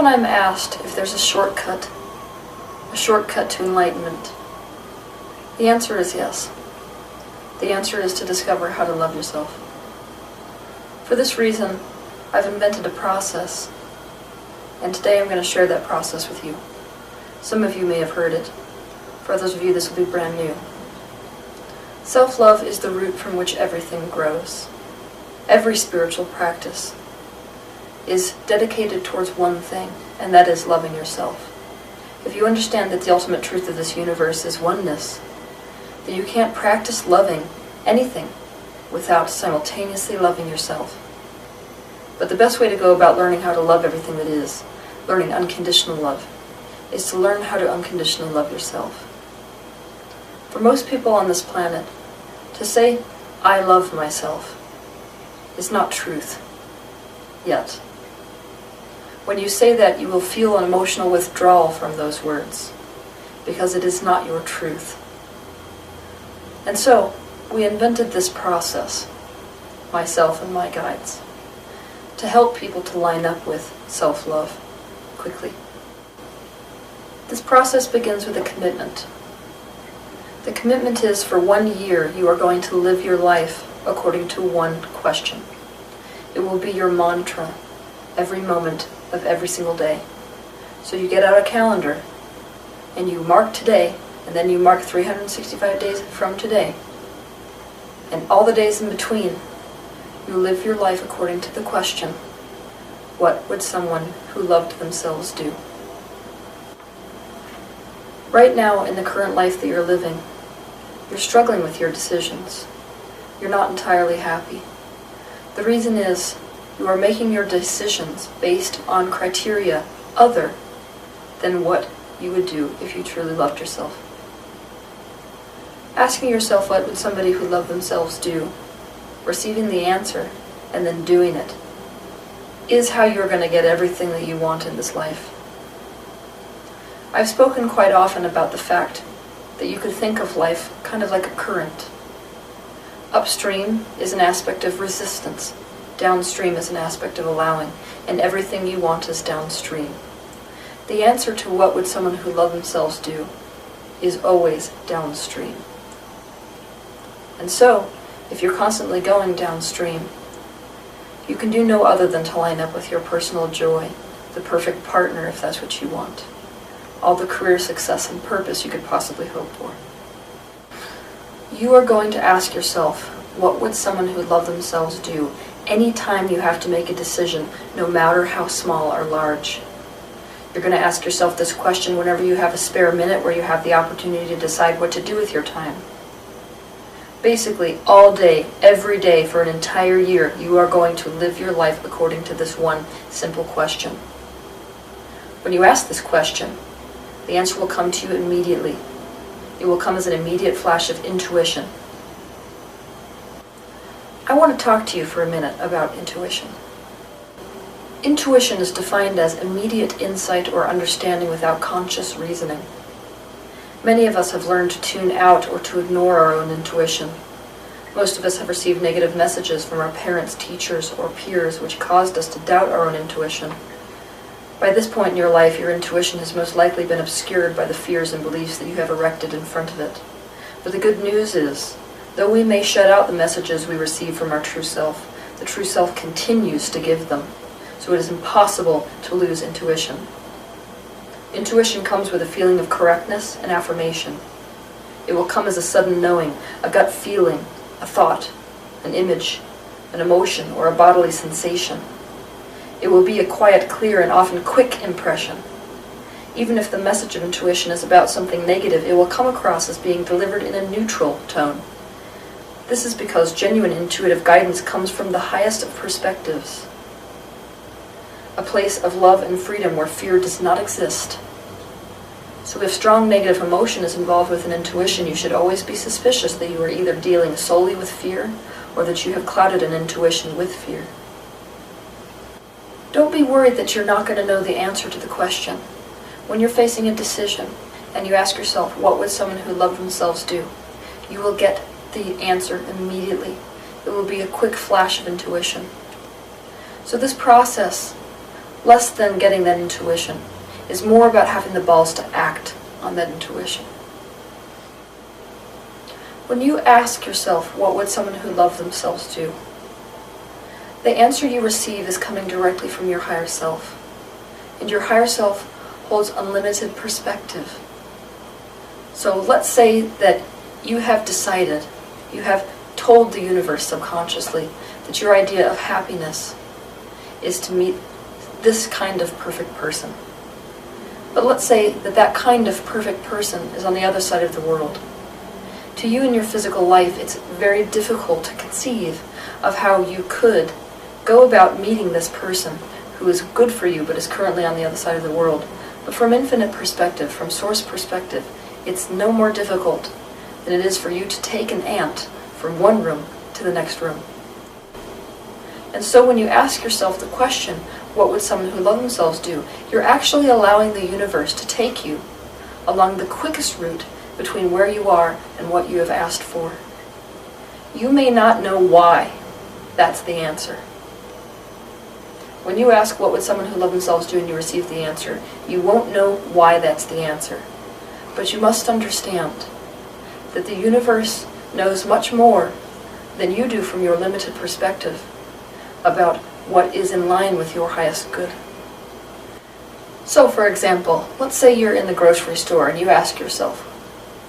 Often I'm asked if there's a shortcut to enlightenment. The answer is yes. The answer is to discover how to love yourself. For this reason, I've invented a process, and today I'm going to share that process with you. Some of you may have heard it. For others of you, this will be brand new. Self-love is the root from which everything grows. Every spiritual practice is dedicated towards one thing, and that is loving yourself. If you understand that the ultimate truth of this universe is oneness, then you can't practice loving anything without simultaneously loving yourself. But the best way to go about learning how to love everything that is, learning unconditional love, is to learn how to unconditionally love yourself. For most people on this planet, to say, "I love myself," is not truth, yet. When you say that, you will feel an emotional withdrawal from those words, because it is not your truth. And so, we invented this process, myself and my guides, to help people to line up with self-love quickly. This process begins with a commitment. The commitment is for 1 year you are going to live your life according to one question. It will be your mantra every moment of every single day. So you get out a calendar and you mark today, and then you mark 365 days from today. And all the days in between, you live your life according to the question, what would someone who loved themselves do? Right now, in the current life that you're living, you're struggling with your decisions. You're not entirely happy. The reason is, you are making your decisions based on criteria other than what you would do if you truly loved yourself. Asking yourself what would somebody who loved themselves do, receiving the answer, and then doing it, is how you're going to get everything that you want in this life. I've spoken quite often about the fact that you could think of life kind of like a current. Upstream is an aspect of resistance. Downstream is an aspect of allowing, and everything you want is downstream. The answer to what would someone who loved themselves do is always downstream. And so, if you're constantly going downstream, you can do no other than to line up with your personal joy, the perfect partner if that's what you want, all the career success and purpose you could possibly hope for. You are going to ask yourself, what would someone who loved themselves do anytime you have to make a decision, no matter how small or large? You're going to ask yourself this question whenever you have a spare minute where you have the opportunity to decide what to do with your time. Basically, all day, every day, for an entire year, you are going to live your life according to this one simple question. When you ask this question, the answer will come to you immediately. It will come as an immediate flash of intuition. I want to talk to you for a minute about intuition. Intuition is defined as immediate insight or understanding without conscious reasoning. Many of us have learned to tune out or to ignore our own intuition. Most of us have received negative messages from our parents, teachers, or peers which caused us to doubt our own intuition. By this point in your life, your intuition has most likely been obscured by the fears and beliefs that you have erected in front of it. But the good news is, though we may shut out the messages we receive from our true self, the true self continues to give them. So it is impossible to lose intuition. Intuition comes with a feeling of correctness and affirmation. It will come as a sudden knowing, a gut feeling, a thought, an image, an emotion, or a bodily sensation. It will be a quiet, clear, and often quick impression. Even if the message of intuition is about something negative, it will come across as being delivered in a neutral tone. This is because genuine intuitive guidance comes from the highest of perspectives, a place of love and freedom where fear does not exist. So if strong negative emotion is involved with an intuition, you should always be suspicious that you are either dealing solely with fear or that you have clouded an intuition with fear. Don't be worried that you're not going to know the answer to the question. When you're facing a decision and you ask yourself, what would someone who loved themselves do? You will get the answer immediately. It will be a quick flash of intuition. So this process less than getting that intuition. It's more about having the balls to act on that intuition. When you ask yourself, what would someone who loved themselves do? The answer you receive is coming directly from your higher self. And your higher self holds unlimited perspective. So let's say that you have decided, you have told the universe subconsciously that your idea of happiness is to meet this kind of perfect person. But let's say that that kind of perfect person is on the other side of the world. To you in your physical life, it's very difficult to conceive of how you could go about meeting this person who is good for you but is currently on the other side of the world. But from infinite perspective, from source perspective, it's no more difficult than it is for you to take an ant from one room to the next room. And so when you ask yourself the question, what would someone who loved themselves do? You're actually allowing the universe to take you along the quickest route between where you are and what you have asked for. You may not know why that's the answer. When you ask what would someone who loved themselves do and you receive the answer, you won't know why that's the answer. But you must understand that the universe knows much more than you do from your limited perspective about what is in line with your highest good. So, for example, let's say you're in the grocery store and you ask yourself,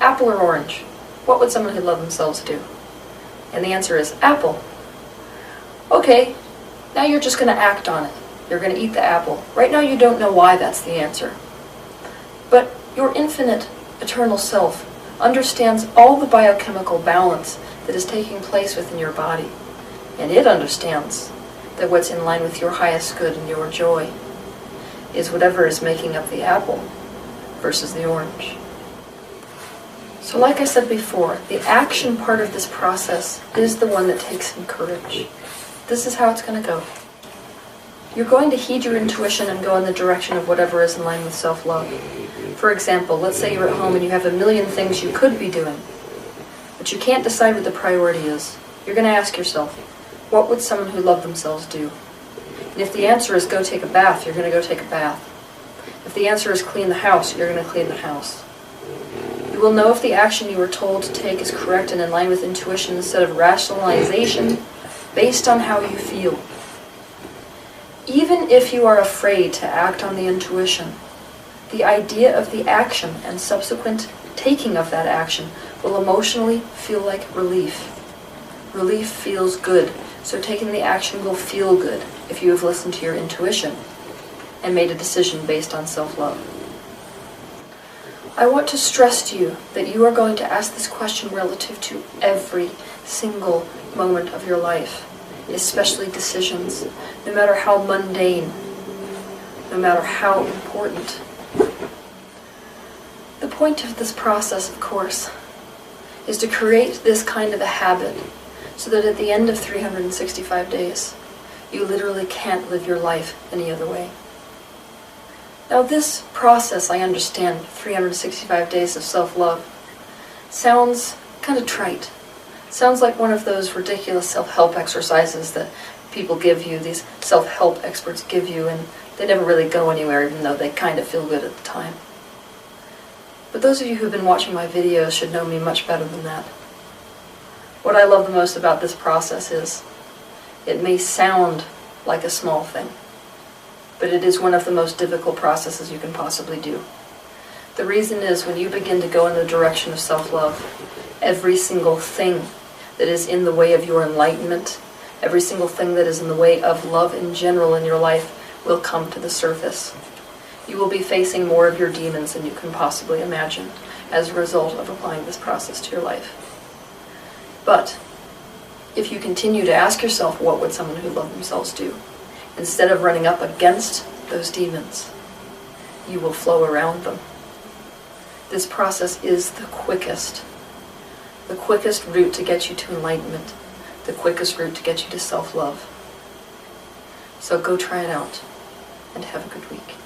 apple or orange? What would someone who loved themselves do? And the answer is apple. Okay, now you're just going to act on it. You're going to eat the apple. Right now you don't know why that's the answer. But your infinite, eternal self understands all the biochemical balance that is taking place within your body. And it understands that what's in line with your highest good and your joy is whatever is making up the apple versus the orange. So like I said before, the action part of this process is the one that takes some courage. This is how it's going to go. You're going to heed your intuition and go in the direction of whatever is in line with self-love. For example, let's say you're at home and you have a million things you could be doing, but you can't decide what the priority is. You're going to ask yourself, what would someone who loved themselves do? And if the answer is go take a bath, you're going to go take a bath. If the answer is clean the house, you're going to clean the house. You will know if the action you were told to take is correct and in line with intuition instead of rationalization based on how you feel. Even if you are afraid to act on the intuition, the idea of the action and subsequent taking of that action will emotionally feel like relief. Relief feels good, so taking the action will feel good if you have listened to your intuition and made a decision based on self-love. I want to stress to you that you are going to ask this question relative to every single moment of your life, especially decisions, no matter how mundane, no matter how important. The point of this process, of course, is to create this kind of a habit so that at the end of 365 days, you literally can't live your life any other way. Now this process, I understand, 365 days of self-love, sounds kind of trite. Sounds like one of those ridiculous self-help exercises that people give you, these self-help experts give you, and they never really go anywhere even though they kind of feel good at the time. But those of you who've been watching my videos should know me much better than that. What I love the most about this process is, it may sound like a small thing, but it is one of the most difficult processes you can possibly do. The reason is when you begin to go in the direction of self-love, every single thing that is in the way of your enlightenment, every single thing that is in the way of love in general in your life will come to the surface. You will be facing more of your demons than you can possibly imagine as a result of applying this process to your life. But if you continue to ask yourself, what would someone who loved themselves do? Instead of running up against those demons, you will flow around them. This process is the quickest route to get you to enlightenment, the quickest route to get you to self-love. So go try it out, and have a good week.